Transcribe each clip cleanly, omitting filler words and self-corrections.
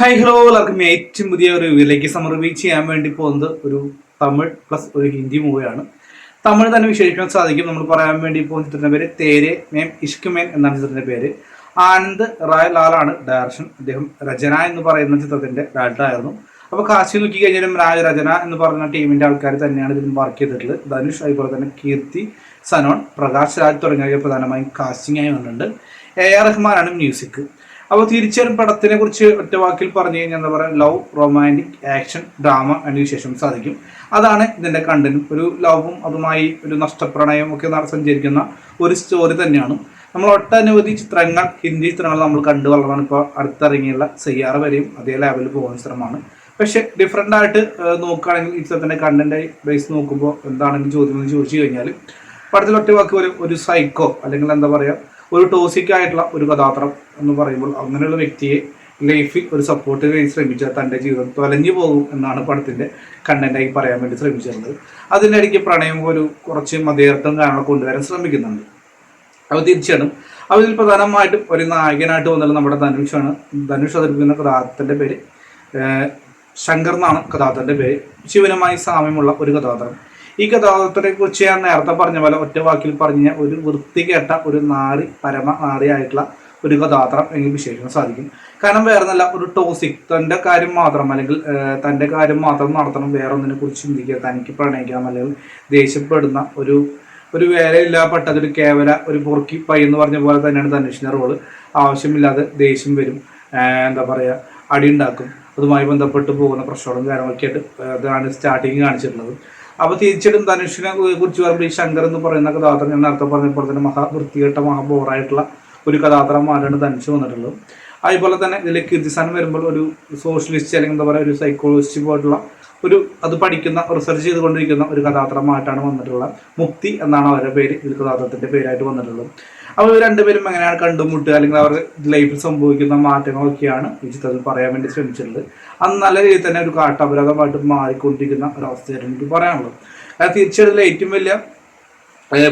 Hi hello എല്ലാവർക്കും ഏറ്റവും പുതിയ ഒരു റിവ്യൂയിലേക്ക് സമർപ്പിച്ച് ചെയ്യാൻ വേണ്ടി പോകുന്നത് ഒരു തമിഴ് പ്ലസ് ഒരു ഹിന്ദി മൂവിയാണ്. തമിഴ് തന്നെ വിശേഷിക്കാൻ സാധിക്കും. നമ്മൾ പറയാൻ വേണ്ടി പോകുന്ന ചിത്രത്തിന്റെ പേര് തേരെ മേം ഇഷ്ക് മേൻ എന്നാണ് ചിത്രത്തിന്റെ പേര്. ആനന്ദ് റായ് ലാലാണ് ഡയറക്ഷൻ. അദ്ദേഹം രചന എന്ന് പറയുന്ന ചിത്രത്തിന്റെ ഡയറക്ടർ ആയിരുന്നു. അപ്പോൾ കാശി നോക്കി കഴിഞ്ഞാലും രചന എന്ന് പറയുന്ന ടീമിന്റെ ആൾക്കാർ തന്നെയാണ് ഇതിൽ വർക്ക് ചെയ്തിട്ടുള്ളത്. ധനുഷ്, അതുപോലെ തന്നെ കീർത്തി സനോൺ, പ്രകാശ് രാജ് തുടങ്ങിയവർ പ്രധാനമായും കാസ്റ്റിംഗ് ആയി വന്നിട്ടുണ്ട്. AR റഹ്മാനാണ് മ്യൂസിക്. അപ്പോൾ തീർച്ചയായും പടത്തിനെ കുറിച്ച് ഒറ്റ വാക്കിൽ പറഞ്ഞു കഴിഞ്ഞാൽ എന്താ പറയുക, ലവ്, റൊമാൻറ്റിക്, ആക്ഷൻ, ഡ്രാമ എന്നതിന് ശേഷം സാധിക്കും. അതാണ് ഇതിൻ്റെ കണ്ടന്റ്. ഒരു ലവും അതുമായി ഒരു നഷ്ടപ്രണയം ഒക്കെ സഞ്ചരിക്കുന്ന ഒരു സ്റ്റോറി തന്നെയാണ്. നമ്മൾ ഒട്ടനവധി ചിത്രങ്ങൾ, ഹിന്ദി ചിത്രങ്ങൾ നമ്മൾ കണ്ടു വളർന്നാണ്. ഇപ്പോൾ അടുത്തിറങ്ങിയുള്ള സയ്യാറ വരെയും അതേ ലെവലിൽ പോകുന്ന ചിത്രമാണ്. പക്ഷെ ഡിഫറെൻ്റ് ആയിട്ട് നോക്കുകയാണെങ്കിൽ ഈ ചിത്രത്തിൻ്റെ കണ്ടന്റ് ബേസ് നോക്കുമ്പോൾ എന്താണെങ്കിൽ ചോദ്യം ചോദിച്ചു കഴിഞ്ഞാൽ പടത്തിൽ ഒറ്റ വാക്ക് ഒരു സൈക്കോ അല്ലെങ്കിൽ എന്താ പറയുക, ഒരു ടോസിക് ആയിട്ടുള്ള ഒരു കഥാപാത്രം എന്ന് പറയുമ്പോൾ അങ്ങനെയുള്ള വ്യക്തിയെ ലൈഫിൽ ഒരു സപ്പോർട്ട് ചെയ്യാൻ ശ്രമിച്ചാൽ തൻ്റെ ജീവിതം തൊലഞ്ഞു പോകും എന്നാണ് പടത്തിൻ്റെ കണ്ടന്റായി പറയാൻ വേണ്ടി ശ്രമിച്ചിരുന്നത്. അതിൻ്റെ ഇടയ്ക്ക് പ്രണയം ഒരു കുറച്ച് മതേതരത്വം കാരണം കൊണ്ടുവരാൻ ശ്രമിക്കുന്നുണ്ട്. അപ്പോൾ തീർച്ചയായിട്ടും അതിൽ പ്രധാനമായിട്ടും ഒരു നായകനായിട്ട് വന്നത് നമ്മുടെ ധനുഷാണ്. ധനുഷ് അവതരിപ്പിക്കുന്ന കഥാപാത്രത്തിൻ്റെ പേര് ശങ്കർ എന്നാണ് കഥാപാത്രത്തിൻ്റെ പേര്. ശിവനുമായി സാമ്യമുള്ള ഒരു കഥാപാത്രം. ഈ കഥാപാത്രത്തെ കുറിച്ച് ഞാൻ നേരത്തെ പറഞ്ഞ പോലെ ഒറ്റ വാക്കിൽ പറഞ്ഞ ഒരു വൃത്തികെട്ട ഒരു പരമ നാറിയായിട്ടുള്ള ഒരു കഥാപാത്രം എനിക്ക് വിശേഷിക്കാൻ സാധിക്കും. കാരണം വേറെ നല്ല ഒരു ടോസിക്, തൻ്റെ കാര്യം മാത്രം അല്ലെങ്കിൽ തൻ്റെ കാര്യം മാത്രം നടത്തണം, വേറെ ഒന്നിനെ കുറിച്ച് ചിന്തിക്കുക, തനിക്ക് പ്രണയിക്കാം അല്ലെങ്കിൽ ദേഷ്യപ്പെടുന്ന ഒരു വേലയില്ലാപ്പെട്ടത് ഒരു കേവല ഒരു പൊറുക്കി പൈ എന്ന് പറഞ്ഞ പോലെ തന്നെയാണ് ധനുഷിൻ്റെ റോള്. ആവശ്യമില്ലാതെ ദേഷ്യം വരും, എന്താ പറയുക, അടിയുണ്ടാക്കും, അതുമായി ബന്ധപ്പെട്ട് പോകുന്ന പ്രശ്നങ്ങളും കാര്യങ്ങളൊക്കെ ആയിട്ട് അതാണ് സ്റ്റാർട്ടിങ് കാണിച്ചിട്ടുള്ളത്. അപ്പോൾ തീർച്ചയായിട്ടും ധനുഷിനെ കുറിച്ച് പറയുമ്പോൾ ഈ ശങ്കർ എന്ന് പറയുന്ന കഥാപാത്രം ഞാൻ നേരത്തെ പറഞ്ഞപ്പോൾ തന്നെ വൃത്തികെട്ട ബോറായിട്ടുള്ള ഒരു കഥാപാത്രമാരാണ് ധനുഷ് വന്നിട്ടുള്ളത്. അതുപോലെ തന്നെ ഇതിൽ കീർത്തിസ്ഥാനം വരുമ്പോൾ ഒരു സോഷ്യലിസ്റ്റ് അല്ലെങ്കിൽ എന്താ പറയുക, ഒരു സൈക്കോളജിസ്റ്റ് പോയിട്ടുള്ള അത് പഠിക്കുന്ന റിസർച്ച് ചെയ്തുകൊണ്ടിരിക്കുന്ന ഒരു കഥാപാത്രമായിട്ടാണ് വന്നിട്ടുള്ളത്. മുക്തി എന്നാണ് അവരുടെ പേര്, ഇതിൽ കഥാപാത്രത്തിൻ്റെ പേരായിട്ട് വന്നിട്ടുള്ളത്. അപ്പോൾ ഇവർ രണ്ടുപേരും എങ്ങനെയാണ് കണ്ടുമുട്ടുക അല്ലെങ്കിൽ അവരുടെ ലൈഫിൽ സംഭവിക്കുന്ന മാറ്റങ്ങളൊക്കെയാണ് ഈ ചിത്രത്തിൽ പറയാൻ വേണ്ടി ശ്രമിച്ചിട്ടുള്ളത്. അത് നല്ല രീതിയിൽ തന്നെ ഒരു കാട്ടപരാധമായിട്ട് മാറിക്കൊണ്ടിരിക്കുന്ന ഒരവസ്ഥയായിട്ട് എനിക്ക് പറയാനുള്ളത്. അത് തീർച്ചയായിട്ടും ഏറ്റവും വലിയ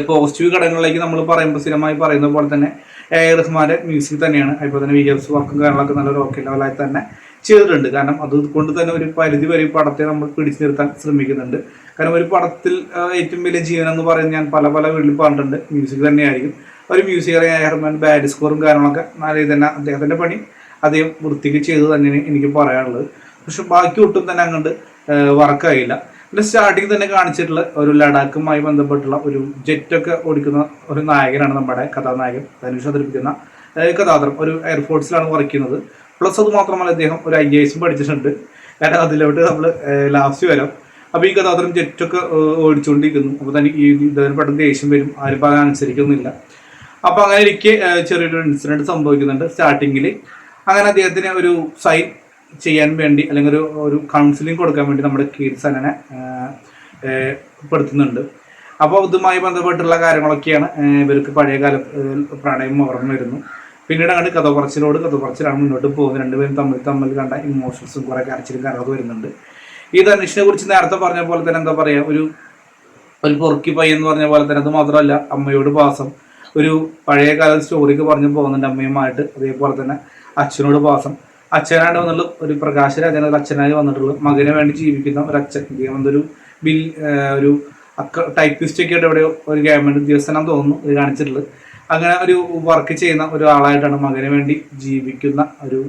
പോസിറ്റീവ് ഘടകങ്ങളിലേക്ക് നമ്മൾ പറയുമ്പോൾ സ്ഥിരമായി പറയുന്ന പോലെ തന്നെ AR റഹ്മാന്റെ മ്യൂസിക് തന്നെയാണ്. അതുപോലെ തന്നെ VFX വർക്കും കാര്യങ്ങളൊക്കെ നല്ലൊരു ഓക്കെ ലെവലായി തന്നെ ചെയ്തിട്ടുണ്ട്. കാരണം അതുകൊണ്ട് തന്നെ ഒരു പരിധി വരെ പടത്തെ നമ്മൾ പിടിച്ചു നിർത്താൻ ശ്രമിക്കുന്നുണ്ട്. കാരണം ഒരു പടത്തിൽ ഏറ്റവും വലിയ ജീവൻ എന്ന് പറയുന്നത് ഞാൻ പല വീട്ടിൽ പറഞ്ഞിട്ടുണ്ട്, മ്യൂസിക് തന്നെയായിരിക്കും. ഒരു മ്യൂസിക് AR റഹ്മാൻ ബാഡ് സ്കോറും കാര്യങ്ങളൊക്കെ നല്ല രീതിയിൽ തന്നെ അദ്ദേഹത്തിൻ്റെ പണി അദ്ദേഹം വൃത്തിക്ക് ചെയ്ത് തന്നെയാണ് എനിക്ക് പറയാനുള്ളത്. പക്ഷെ ബാക്കി ഒട്ടും തന്നെ അങ്ങോട്ട് വർക്കായില്ല. പിന്നെ സ്റ്റാർട്ടിങ് തന്നെ കാണിച്ചിട്ടുള്ള ഒരു ലഡാക്കുമായി ബന്ധപ്പെട്ടുള്ള ഒരു ജെറ്റൊക്കെ ഓടിക്കുന്ന ഒരു നായകനാണ് നമ്മുടെ കഥാനായകൻ ധനുഷ് അവതരിപ്പിക്കുന്ന കഥാപാത്രം. ഒരു എയർഫോഴ്സിലാണ് വർക്ക് ചെയ്യുന്നത്. പ്ലസ് അത് മാത്രമല്ല അദ്ദേഹം ഒരു IAS പഠിച്ചിട്ടുണ്ട്. കാരണം അതിലോട്ട് നമ്മൾ ലാസ്റ്റ് വരാം. അപ്പോൾ ഈ കഥാപാത്രം ജെറ്റൊക്കെ ഓടിച്ചുകൊണ്ടിരിക്കുന്നു. അപ്പോൾ തന്നെ ഈ ഇദ്ദേഹത്തിന് പെട്ടെന്ന് ദേഷ്യം വരും, ആരും പറയാൻ അനുസരിക്കുന്നില്ല. അപ്പോൾ അങ്ങനെ എനിക്ക് ചെറിയൊരു ഇൻസിഡൻറ്റ് സംഭവിക്കുന്നുണ്ട് സ്റ്റാർട്ടിങ്ങിൽ. അങ്ങനെ അദ്ദേഹത്തിന് ഒരു സൈൻ ചെയ്യാൻ വേണ്ടി അല്ലെങ്കിൽ ഒരു കൗൺസിലിംഗ് കൊടുക്കാൻ വേണ്ടി നമ്മുടെ കീർസനെ പെടുത്തുന്നുണ്ട്. അപ്പോൾ ഇതുമായി ബന്ധപ്പെട്ടുള്ള കാര്യങ്ങളൊക്കെയാണ് ഇവർക്ക് പഴയകാല പ്രണയം ഓർമ്മ വരുന്നു. പിന്നീട് അങ്ങോട്ട് കഥ പറച്ചിലാണ് മുന്നോട്ട് പോകുന്നത്. രണ്ടുപേരും തമ്മിൽ കണ്ട ഇമോഷൻസും കുറേ കരച്ചിലും കാര്യങ്ങളൊക്കെ വരുന്നുണ്ട്. ഈ ധനുഷിനെ കുറിച്ച് നേരത്തെ പറഞ്ഞ പോലെ തന്നെ എന്താ പറയുക, ഒരു പൊറുക്കി പയ്യൻ എന്ന് പറഞ്ഞ പോലെ തന്നെ. അത് മാത്രമല്ല അമ്മയോട് പാസം, ഒരു പഴയകാല സ്റ്റോറിക്ക് പറഞ്ഞു പോകുന്നുണ്ട് അമ്മയുമായിട്ട്. അതേപോലെ തന്നെ അച്ഛനോട് പാസം. അച്ഛനായിട്ട് വന്നിട്ടുള്ള ഒരു പ്രകാശരാജൻ അച്ഛനായി വന്നിട്ടുള്ളത്, മകന് വേണ്ടി ജീവിക്കുന്ന ഒരു അച്ഛൻ. ഇദ്ദേഹം എന്തൊരു ഒരു ടൈപ്പിസ്റ്റ് ഒക്കെ ആയിട്ട് എവിടെയോ ഒരു ഗവൺമെന്റ് ഉദ്യോഗസ്ഥനാന്ന് തോന്നുന്നു ഇത് കാണിച്ചിട്ടുള്ളത്. അങ്ങനെ ഒരു വർക്ക് ചെയ്യുന്ന ഒരാളായിട്ടാണ് മകന് വേണ്ടി ജീവിക്കുന്ന ഒരു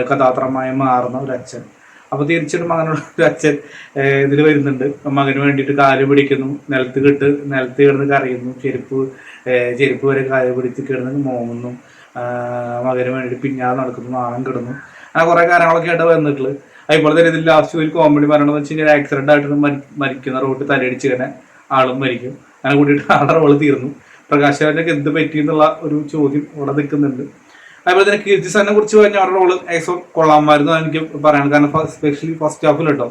കഥാപാത്രമായി മാറുന്ന ഒരു അച്ഛൻ. അപ്പോൾ തീർച്ചയായിട്ടും അങ്ങനെയുള്ള ഒരു അച്ഛൻ ഇതിൽ വരുന്നുണ്ട്. മകന് വേണ്ടിയിട്ട് കാല് പിടിക്കുന്നു, നിലത്ത് കിടന്ന് കരയുന്നു, ചെരുപ്പ് വരെ കാല് പിടിച്ച് കിടന്ന് മോങ്ങുന്നു, മകന് വേണ്ടിയിട്ട് പിന്നാലെ നടക്കുന്നു, നാണം കിടന്നു, അങ്ങനെ കുറേ കാര്യങ്ങളൊക്കെ ആയിട്ട് വന്നിട്ടുള്ളത്. അതുപോലെ തന്നെ ഇതിൽ ലാസ്റ്റ് ഒരു കോമഡി പറയണമെന്ന് വെച്ച് കഴിഞ്ഞാൽ ആക്സിഡന്റ് ആയിട്ട് മരിക്കുന്ന റോഡ് തലയിടിച്ച് തന്നെ ആളും മരിക്കും. അങ്ങനെ കൂട്ടിയിട്ട് ആളുടെ റോള് തീർന്നു. പ്രകാശരാജൊക്കെ എന്ത് പറ്റിയെന്നുള്ള ഒരു ചോദ്യം ഇവിടെ നിൽക്കുന്നുണ്ട്. അതുപോലെ തന്നെ കീർത്തിസാനെ കുറിച്ച് പറഞ്ഞാൽ അവരുടെ റോള് കൊള്ളാമായിരുന്നു എനിക്ക് പറയാനുള്ളത്. കാരണം എസ്പെഷ്യലി ഫസ്റ്റ് ഹാഫിൽ കേട്ടോ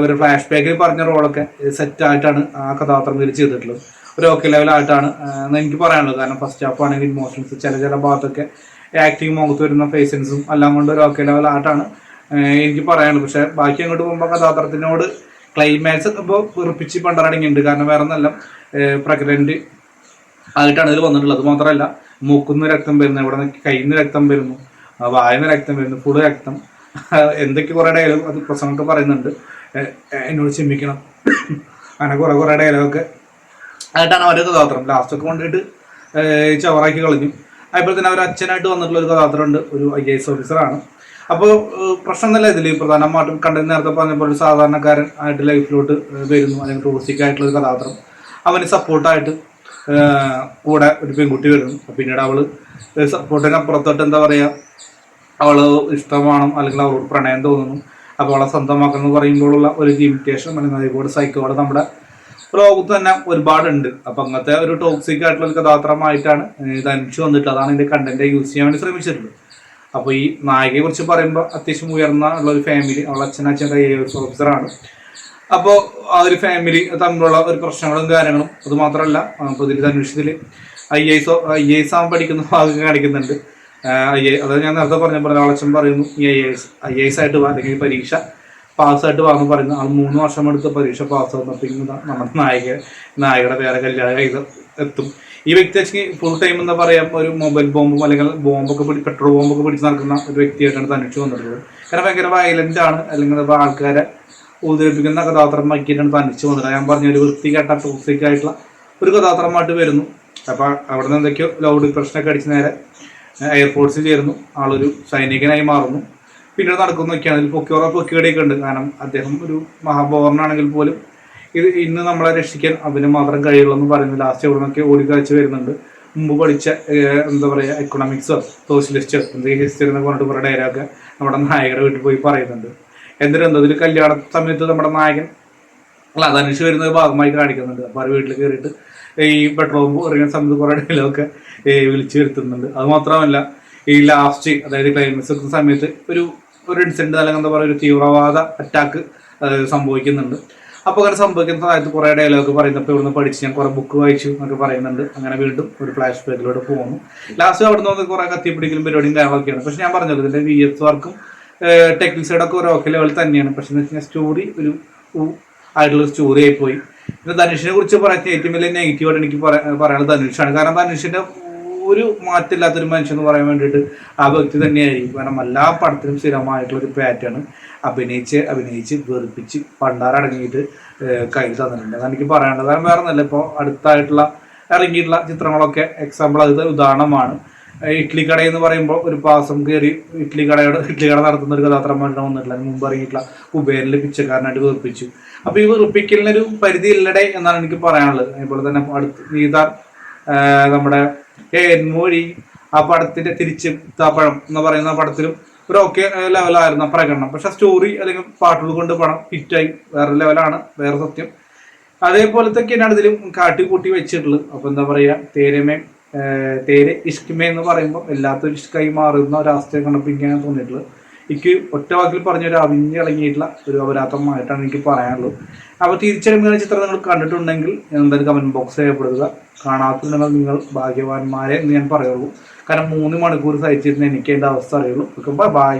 ഒരു ഫ്ലാഷ് ബാക്കിൽ പറഞ്ഞ റോളൊക്കെ സെറ്റായിട്ടാണ് ആ കഥാപാത്രം ചെയ്തിട്ടുള്ളത്. ഒരു ഓക്കെ ലെവലായിട്ടാണ് എനിക്ക് പറയാനുള്ളത്. കാരണം ഫസ്റ്റ് ഹാഫ് ആണെങ്കിൽ ഇമോഷൻസ് ചില ഭാഗത്തൊക്കെ ആക്ടിങ് മുഖത്ത് വരുന്ന ഫേസൻസും എല്ലാം കൊണ്ട് ഒരു ഓക്കെ ലെവലായിട്ടാണ് എനിക്ക് പറയാനുള്ളത്. പക്ഷേ ബാക്കി അങ്ങോട്ട് പോകുമ്പോൾ കഥാപാത്രത്തിനോട് ക്ലൈമാക്സ് ഇപ്പോൾ വെറുപ്പിച്ച് പണ്ടറടങ്ങിയിട്ടുണ്ട്. കാരണം വേറെ നല്ല പ്രഗ്നന്റ് ആയിട്ടാണ് ഇതിൽ വന്നിട്ടുള്ളത്. മാത്രമല്ല മൂക്കുന്ന് രക്തം വരുന്നു, ഇവിടെ കയ്യിൽ നിന്ന് രക്തം വരുന്നു, വായന്ന് രക്തം വരുന്നു, ഫുള്ള് രക്തം. എന്തൊക്കെ കുറേ ഡയലോഗ് അത് പ്രസംഗമൊക്കെ പറയുന്നുണ്ട്. എന്നോട് ക്ഷമിക്കണം അങ്ങനെ കുറേ ഡയലോഗൊക്കെ ആയിട്ടാണ് അവരുടെ കഥാപാത്രം ലാസ്റ്റൊക്കെ കൊണ്ടിട്ട് ചവറാക്കി കളഞ്ഞു. അതുപോലെ തന്നെ അവർ അച്ഛനായിട്ട് വന്നിട്ടുള്ള ഒരു കഥാപാത്രമുണ്ട്, ഒരു IAS ഓഫീസറാണ്. അപ്പോൾ പ്രശ്നം എന്നല്ല ഇതിൽ പ്രധാനമായിട്ടും കണ്ടത് നേരത്തെ പറഞ്ഞപ്പോൾ ഒരു സാധാരണക്കാരൻ ആയിട്ട് ലൈഫിലോട്ട് വരുന്നു, അല്ലെങ്കിൽ ടൂറിസ്റ്റിക് ആയിട്ടുള്ള ഒരു കഥാപാത്രം. അവന് സപ്പോർട്ടായിട്ട് കൂടെ ഒരു പെൺകുട്ടി വരുന്നു. പിന്നീട് അവള് സപ്പോർട്ടിന് അപ്പുറത്തോട്ട് എന്താ പറയുക, അവള് ഇഷ്ടമാണ് അല്ലെങ്കിൽ അവളോട് പ്രണയം തോന്നുന്നു. അപ്പോൾ അവളെ സ്വന്തമാക്കണം പറയുമ്പോഴുള്ള ഒരു ലിമിറ്റേഷൻ അല്ലെങ്കിൽ അതേപോലെ സൈക്കോള് നമ്മുടെ ലോകത്ത് തന്നെ ഒരുപാടുണ്ട്. അപ്പൊ അങ്ങനത്തെ ഒരു ടോക്സിക് ആയിട്ടുള്ള ഒരു കഥാപാത്രമായിട്ടാണ് ധനുഷ് വന്നിട്ട്, അതാണ് ഇതിന്റെ കണ്ടന്റ് യൂസ് ചെയ്യാൻ വേണ്ടി ശ്രമിച്ചിട്ടുള്ളത്. അപ്പോൾ ഈ നായികയെ കുറിച്ച് പറയുമ്പോൾ അത്യാവശ്യം ഉയർന്ന ഉള്ള ഒരു ഫാമിലി, അവളെ അച്ഛനച്ഛൻ്റെ IAS ഓഫീസറാണ്. അപ്പോൾ ആ ഒരു ഫാമിലി തമ്മിലുള്ള ഒരു പ്രശ്നങ്ങളും കാര്യങ്ങളും, അത് മാത്രമല്ല ഇപ്പോൾ ഇതിൽ ധനുഷത്തിൽ IAS ആവാൻ പഠിക്കുന്ന ഭാഗം കാണിക്കുന്നുണ്ട്. അത് ഞാൻ നേരത്തെ പറഞ്ഞ അച്ഛൻ പറയുന്നു ഈ IAS ആയിട്ട് വാ, അല്ലെങ്കിൽ പരീക്ഷ പാസ്സായിട്ട് വാന്ന് പറയുന്നു. ആൾ 3 വർഷം എടുത്ത് പരീക്ഷ പാസ്സാകുന്നു. പിന്നെ നമ്മുടെ നായകയുടെ വേറെ കല്യാണം ഇത് എത്തും. ഈ വ്യക്തി വെച്ച് ഫുൾ ടൈം എന്താ പറയാ, ഒരു മൊബൈൽ ബോംബും അല്ലെങ്കിൽ പെട്രോൾ ബോംബൊക്കെ പിടിച്ച് നടക്കുന്ന ഒരു വ്യക്തിയായിട്ടാണ് ധനുഷ് വന്നിട്ടുള്ളത്. കാരണം ഭയങ്കര വയലന്റ് ആണ്, അല്ലെങ്കിൽ ആൾക്കാരെ ഉദ്രവിപ്പിക്കുന്ന കഥാപാത്രമാക്കിയിട്ടാണ് ധനുഷ് വന്നിട്ടുള്ളത്. ഞാൻ പറഞ്ഞ ഒരു വൃത്തികെട്ട ടോക്സിക് ആയിട്ടുള്ള ഒരു കഥാപാത്രമായിട്ട് വരുന്നു. അപ്പൊ അവിടെ നിന്ന് എന്തൊക്കെയോ ലൗഡ് പ്രശ്നമൊക്കെ അടിച്ച് നേരെ എയർഫോഴ്സിൽ ചേരുന്നു. ആളൊരു സൈനികനായി മാറുന്നു. പിന്നീട് നടക്കുന്നൊക്കെയാണ് ഇതിൽ പൊക്കിയുടെയൊക്കെ ഉണ്ട്. കാരണം അദ്ദേഹം ഒരു മഹാപൗരനാണെങ്കിൽ പോലും ഇന്ന് നമ്മളെ രക്ഷിക്കാൻ അവന് മാത്രം കഴിയുള്ളൂ എന്ന് പറയുന്നു. ലാസ്റ്റ് എവിടെ നിന്നൊക്കെ ഓടിക്കാഴ്ച വരുന്നുണ്ട്. മുമ്പ് പഠിച്ച എന്താ പറയുക എക്കണോമിക്സോ സോഷ്യലിസ്റ്റോ എന്തെങ്കിലും ഹിസ്റ്ററി എന്നൊക്കെ പറഞ്ഞിട്ട് കുറേ ഡയലോഗൊക്കെ നമ്മുടെ നായകരുടെ വീട്ടിൽ പോയി പറയുന്നുണ്ട്. എന്തിനെന്തോ ഇതിൽ കല്യാണ സമയത്ത് നമ്മുടെ നായകൻ ധനുഷ് വരുന്ന ഭാഗമായി കാണിക്കുന്നുണ്ട്. അപ്പോൾ അവർ വീട്ടിൽ കയറിയിട്ട് ഈ പെട്രോൾ എറിയുന്ന സമയത്ത് കുറേ ഡയലോഗൊക്കെ വിളിച്ചു വരുത്തുന്നുണ്ട്. അത് മാത്രമല്ല ഈ ലാസ്റ്റ് അതായത് ക്ലൈമാക്സ് എത്തുന്ന സമയത്ത് ഒരു ഇൻസിഡന്റ് അല്ലെങ്കിൽ എന്താ പറയുക ഒരു തീവ്രവാദ അറ്റാക്ക് സംഭവിക്കുന്നുണ്ട്. അപ്പോൾ അങ്ങനെ സംഭവിക്കുന്ന സമയത്ത് കുറേ ഡയലോഗ് പറയുന്നപ്പോൾ ഇവിടുന്ന് പഠിച്ച് ഞാൻ കുറേ ബുക്ക് വായിച്ചു എന്നൊക്കെ പറയുന്നുണ്ട്. അങ്ങനെ വീണ്ടും ഒരു ഫ്ലാഷ് ബാക്കിലൂടെ പോകുന്നു. ലാസ്റ്റ് അവിടെ നിന്ന് കുറേ കത്തിപ്പിടിക്കലും പരിപാടിയും കാര്യങ്ങളൊക്കെയാണ്. പക്ഷെ ഞാൻ പറഞ്ഞത് ഇതിന്റെ VFX വർക്കും ടെക്നിക് സൈഡൊക്കെ ഒരു ഓക്കെ ലെവൽ തന്നെയാണ്. പക്ഷെ എന്ന് വെച്ചാൽ സ്റ്റോറി ഒരു ആയിട്ടുള്ള സ്റ്റോറി ആയിപ്പോയി. പിന്നെ ധനുഷിനെ കുറിച്ച് പറയുന്ന ഏറ്റവും വലിയ നെഗറ്റീവായിട്ട് എനിക്ക് പറയാനുള്ളത് ധനുഷാണ്. കാരണം ധനുഷിന്റെ ഒരു മാറ്റമില്ലാത്തൊരു മനുഷ്യൻ എന്ന് പറയാൻ വേണ്ടിയിട്ട് ആ വ്യക്തി തന്നെയായിരിക്കും. കാരണം എല്ലാ പടത്തിലും സ്ഥിരമായിട്ടുള്ളൊരു പാറ്റേൺ അഭിനയിച്ച് വെറുപ്പിച്ച് പണ്ടാരടങ്ങിയിട്ട് കയ്യിൽ തന്നിട്ടുണ്ട്. അതാണ് എനിക്ക് പറയാനുള്ളത്. കാരണം വേറെ ഒന്നല്ല, ഇപ്പോൾ അടുത്തായിട്ടുള്ള ഇറങ്ങിയിട്ടുള്ള ചിത്രങ്ങളൊക്കെ എക്സാമ്പിൾ അത് ഉദാഹരണമാണ്. ഇഡ്ലി കട എന്ന് പറയുമ്പോൾ ഒരു പാസം കയറി ഇഡ്ലി കട നടത്തുന്ന ഒരു കഥാപാത്രമായിട്ട് വന്നിട്ടില്ല. അതിന് മുമ്പ് ഇറങ്ങിയിട്ടുള്ള കുബേരനിലെ പിച്ചക്കാരനായിട്ട് വെറുപ്പിച്ചു. അപ്പോൾ ഈ വെറുപ്പിക്കലിനൊരു പരിധി ഇല്ലടേ എന്നാണ് എനിക്ക് പറയാനുള്ളത്. അതുപോലെ തന്നെ നീതാർ നമ്മുടെ മൊഴി ആ പടത്തിന്റെ തിരിച്ചെത്താപ്പഴം എന്ന് പറയുന്ന പടത്തിലും ഒരു ഓക്കെ ലെവലായിരുന്നു പ്രകടനം. പക്ഷെ സ്റ്റോറി അല്ലെങ്കിൽ പാട്ടുകൾ കൊണ്ട് പടം ഹിറ്റായി വേറെ ലെവലാണ്, വേറെ സത്യം. അതേപോലത്തെയൊക്കെയാണ് ഇതിലും കാട്ടിക്കൂട്ടി വെച്ചിട്ടുള്ളത്. അപ്പൊ എന്താ പറയാ, തേരെ ഇഷ്കിമേ എന്ന് പറയുമ്പോൾ എല്ലാത്തൊരു ഇഷ്കായി മാറുന്ന ഒരവസ്ഥയെ കണ്ടപ്പോൾ എനിക്കാണ് തോന്നിയിട്ടുള്ളത്. എനിക്ക് ഒറ്റ വാക്കിൽ പറഞ്ഞൊരു അവിഞ്ഞിളങ്ങിയിട്ടുള്ള ഒരു അപരാധമായിട്ടാണ് എനിക്ക് പറയാനുള്ളത്. അപ്പോൾ തിരിച്ചറിയുന്ന ചിത്രം നിങ്ങൾ കണ്ടിട്ടുണ്ടെങ്കിൽ എന്തായാലും കമന്റ് ബോക്സ് രേഖപ്പെടുത്തുക. കാണാത്തുണ്ടെങ്കിൽ നിങ്ങൾ ഭാഗ്യവാന്മാരെ എന്ന് ഞാൻ പറയുള്ളൂ. കാരണം 3 മണിക്കൂർ സഹിച്ചിരുന്ന എനിക്ക് അതിൻ്റെ അവസ്ഥ അറിയുള്ളൂ. ബൈ.